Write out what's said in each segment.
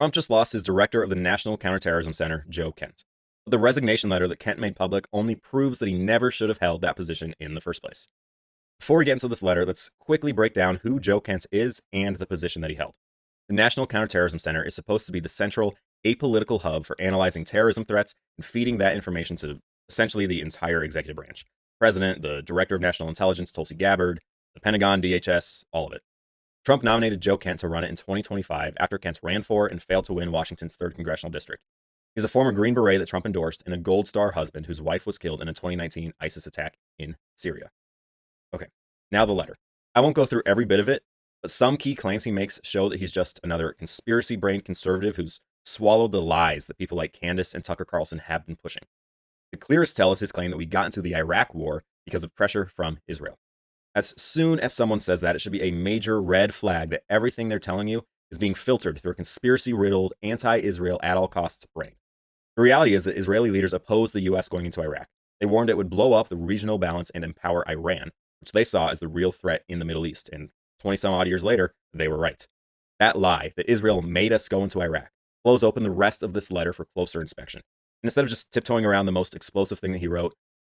Trump just lost his director of the National Counterterrorism Center, Joe Kent. But the resignation letter that Kent made public only proves that he never should have held that position in the first place. Before we get into this letter, let's quickly break down who Joe Kent is and the position that he held. The National Counterterrorism Center is supposed to be the central, apolitical hub for analyzing terrorism threats and feeding that information to essentially the entire executive branch. President, the Director of National Intelligence, Tulsi Gabbard, the Pentagon, DHS, all of it. Trump nominated Joe Kent to run it in 2025 after Kent ran for and failed to win Washington's 3rd Congressional District. He's a former Green Beret that Trump endorsed and a Gold Star husband whose wife was killed in a 2019 ISIS attack in Syria. Okay, now the letter. I won't go through every bit of it, but some key claims he makes show that he's just another conspiracy-brained conservative who's swallowed the lies that people like Candace and Tucker Carlson have been pushing. The clearest tell is his claim that we got into the Iraq war because of pressure from Israel. As soon as someone says that, it should be a major red flag that everything they're telling you is being filtered through a conspiracy-riddled, anti-Israel at-all-costs brain. The reality is that Israeli leaders opposed the U.S. going into Iraq. They warned it would blow up the regional balance and empower Iran, which they saw as the real threat in the Middle East. And 20-some-odd years later, they were right. That lie, that Israel made us go into Iraq, blows open the rest of this letter for closer inspection. And instead of just tiptoeing around the most explosive thing that he wrote,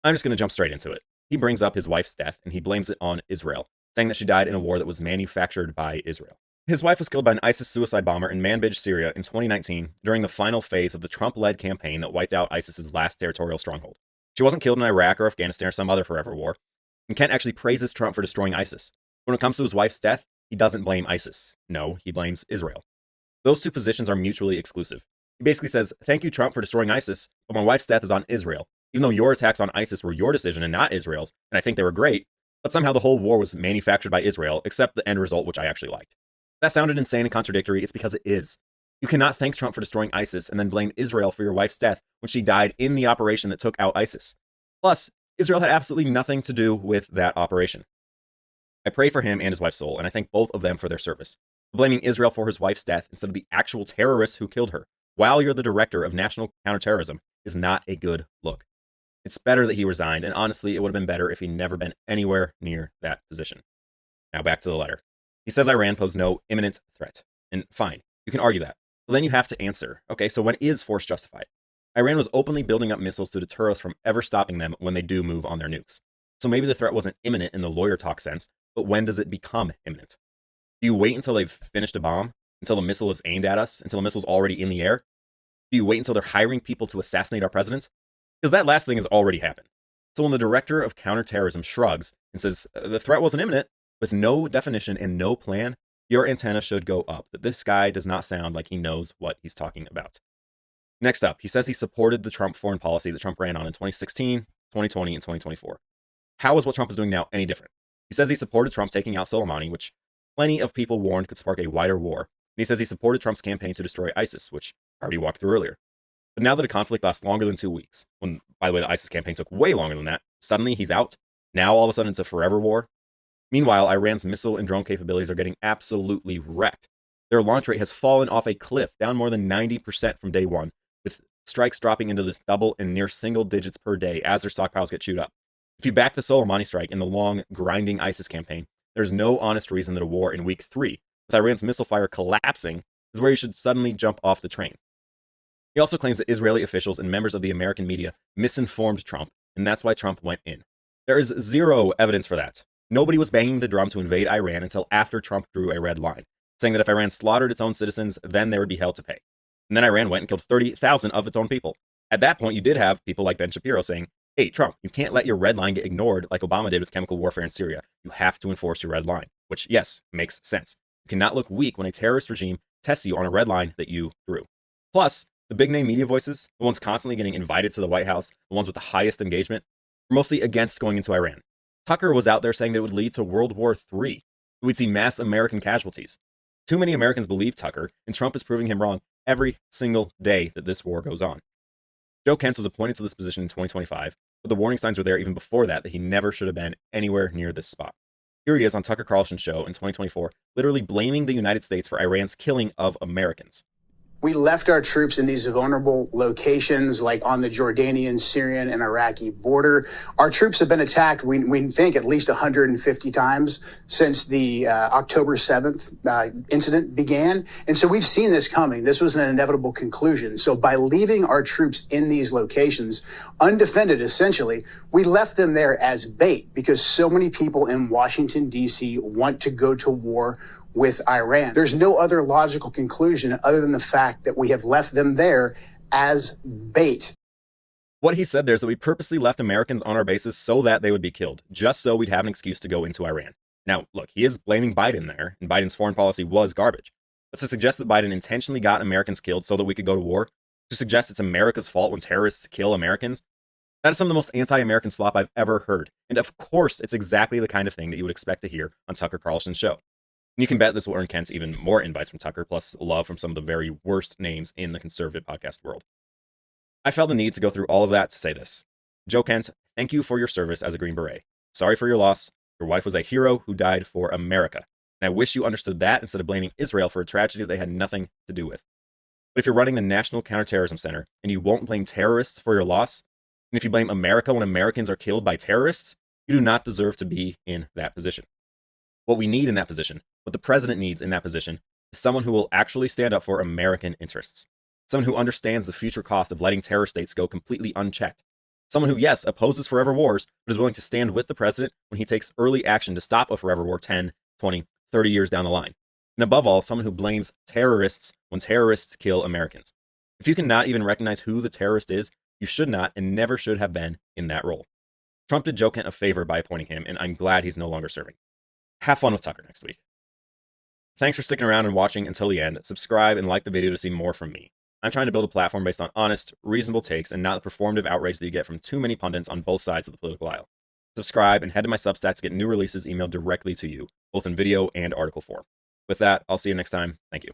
I'm just going to jump straight into it. He brings up his wife's death, and he blames it on Israel, saying that she died in a war that was manufactured by Israel. His wife was killed by an ISIS suicide bomber in Manbij, Syria in 2019 during the final phase of the Trump-led campaign that wiped out ISIS's last territorial stronghold. She wasn't killed in Iraq or Afghanistan or some other forever war, and Kent actually praises Trump for destroying ISIS. When it comes to his wife's death, he doesn't blame ISIS. No, he blames Israel. Those two positions are mutually exclusive. He basically says, thank you, Trump, for destroying ISIS, but my wife's death is on Israel. Even though your attacks on ISIS were your decision and not Israel's, and I think they were great, but somehow the whole war was manufactured by Israel, except the end result, which I actually liked. That sounded insane and contradictory. It's because it is. You cannot thank Trump for destroying ISIS and then blame Israel for your wife's death when she died in the operation that took out ISIS. Plus, Israel had absolutely nothing to do with that operation. I pray for him and his wife's soul, and I thank both of them for their service. Blaming Israel for his wife's death instead of the actual terrorists who killed her, while you're the director of national counterterrorism, is not a good look. It's better that he resigned, and honestly, it would have been better if he'd never been anywhere near that position. Now back to the letter. He says Iran posed no imminent threat. And fine, you can argue that. But then you have to answer, okay, so when is force justified? Iran was openly building up missiles to deter us from ever stopping them when they do move on their nukes. So maybe the threat wasn't imminent in the lawyer talk sense, but when does it become imminent? Do you wait until they've finished a bomb? Until the missile is aimed at us? Until the missile's already in the air? Do you wait until they're hiring people to assassinate our president? Because that last thing has already happened. So when the director of counterterrorism shrugs and says, the threat wasn't imminent, with no definition and no plan, your antenna should go up, that this guy does not sound like he knows what he's talking about. Next up, he says he supported the Trump foreign policy that Trump ran on in 2016, 2020, and 2024. How is what Trump is doing now any different? He says he supported Trump taking out Soleimani, which plenty of people warned could spark a wider war. And he says he supported Trump's campaign to destroy ISIS, which I already walked through earlier. But now that a conflict lasts longer than 2 weeks, when, by the way, the ISIS campaign took way longer than that, suddenly he's out. Now all of a sudden it's a forever war. Meanwhile, Iran's missile and drone capabilities are getting absolutely wrecked. Their launch rate has fallen off a cliff, down more than 90% from day one, with strikes dropping into this double and near single digits per day as their stockpiles get chewed up. If you back the Soleimani strike in the long, grinding ISIS campaign, there's no honest reason that a war in week 3, with Iran's missile fire collapsing, is where you should suddenly jump off the train. He also claims that Israeli officials and members of the American media misinformed Trump, and that's why Trump went in. There is zero evidence for that. Nobody was banging the drum to invade Iran until after Trump drew a red line, saying that if Iran slaughtered its own citizens, then they would be held to pay. And then Iran went and killed 30,000 of its own people. At that point, you did have people like Ben Shapiro saying, hey, Trump, you can't let your red line get ignored like Obama did with chemical warfare in Syria. You have to enforce your red line, which, yes, makes sense. You cannot look weak when a terrorist regime tests you on a red line that you drew. Plus, the big-name media voices, the ones constantly getting invited to the White House, the ones with the highest engagement, were mostly against going into Iran. Tucker was out there saying that it would lead to World War III. We'd see mass American casualties. Too many Americans believe Tucker, and Trump is proving him wrong every single day that this war goes on. Joe Kent was appointed to this position in 2025, but the warning signs were there even before that he never should have been anywhere near this spot. Here he is on Tucker Carlson's show in 2024, literally blaming the United States for Iran's killing of Americans. We left our troops in these vulnerable locations, like on the Jordanian, Syrian, and Iraqi border. Our troops have been attacked, we think, at least 150 times since the October 7th incident began. And so we've seen this coming. This was an inevitable conclusion. So by leaving our troops in these locations, undefended essentially, we left them there as bait because so many people in Washington, D.C. want to go to war with Iran. There's no other logical conclusion other than the fact that we have left them there as bait. What he said there is that we purposely left Americans on our bases so that they would be killed, just so we'd have an excuse to go into Iran. Now, look, he is blaming Biden there, and Biden's foreign policy was garbage. But to suggest that Biden intentionally got Americans killed so that we could go to war, to suggest it's America's fault when terrorists kill Americans, that is some of the most anti-American slop I've ever heard. And of course, it's exactly the kind of thing that you would expect to hear on Tucker Carlson's show. And you can bet this will earn Kent even more invites from Tucker, plus love from some of the very worst names in the conservative podcast world. I felt the need to go through all of that to say this. Joe Kent, thank you for your service as a Green Beret. Sorry for your loss. Your wife was a hero who died for America. And I wish you understood that instead of blaming Israel for a tragedy that they had nothing to do with. But if you're running the National Counterterrorism Center and you won't blame terrorists for your loss, and if you blame America when Americans are killed by terrorists, you do not deserve to be in that position. What we need in that position, what the president needs in that position, is someone who will actually stand up for American interests. Someone who understands the future cost of letting terror states go completely unchecked. Someone who, yes, opposes forever wars, but is willing to stand with the president when he takes early action to stop a forever war 10, 20, 30 years down the line. And above all, someone who blames terrorists when terrorists kill Americans. If you cannot even recognize who the terrorist is, you should not and never should have been in that role. Trump did Joe Kent a favor by appointing him, and I'm glad he's no longer serving. Have fun with Tucker next week. Thanks for sticking around and watching until the end. Subscribe and like the video to see more from me. I'm trying to build a platform based on honest, reasonable takes and not the performative outrage that you get from too many pundits on both sides of the political aisle. Subscribe and head to my Substack to get new releases emailed directly to you, both in video and article form. With that, I'll see you next time. Thank you.